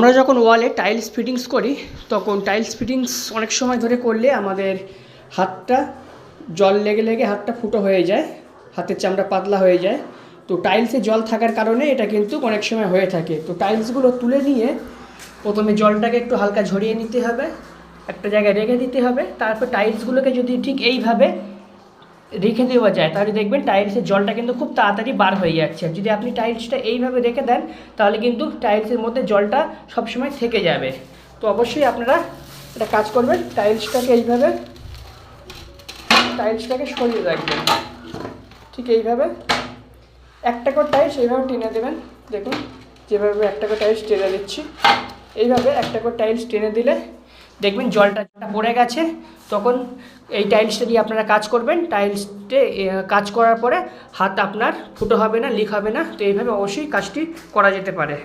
আমরা যখন ওয়ালে টাইলস ফিটিংস করি তখন টাইলস ফিটিংস অনেক সময় ধরে করলে আমাদের হাতটা জল লেগে লেগে হাতটা ফুটো হয়ে যায়, হাতের চামড়া পাতলা হয়ে যায়। তো টাইলসে জল থাকার কারণে এটা কিন্তু অনেক সময় হয়ে থাকে। তো টাইলসগুলো তুলে নিয়ে প্রথমে জলটাকে একটু হালকা ঝরিয়ে নিতে হবে, একটা জায়গায় রেখে দিতে হবে। তারপর টাইলসগুলোকে যদি ঠিক এইভাবে রেখে দেওয়া যায় তাহলে দেখবেন টাইলসের জলটা কিন্তু খুব তাড়াতাড়ি বার হয়ে যাচ্ছে। যদি আপনি টাইলসটা এইভাবে রেখে দেন তাহলে কিন্তু টাইলসের মধ্যে জলটা সবসময় থেকে যাবে। তো অবশ্যই আপনারা একটা কাজ করবেন, টাইলসটাকে সরিয়ে রাখবেন, ঠিক এইভাবে একটা করে টাইলস এইভাবে টেনে দেবেন। দেখুন যেভাবে একটা করে টাইলস টেনে দিচ্ছি, এইভাবে একটা করে টাইলস টেনে দিলে দেখবেন জলটা পড়ে গেছে। তখন এই টাইলসটা দিয়ে আপনারা কাজ করবেন, টাইলসটে কাজ করার পরে হাত আপনার ফুটো হবে না, লিক হবে না। তো এইভাবে অবশ্যই কাজটি করা যেতে পারে।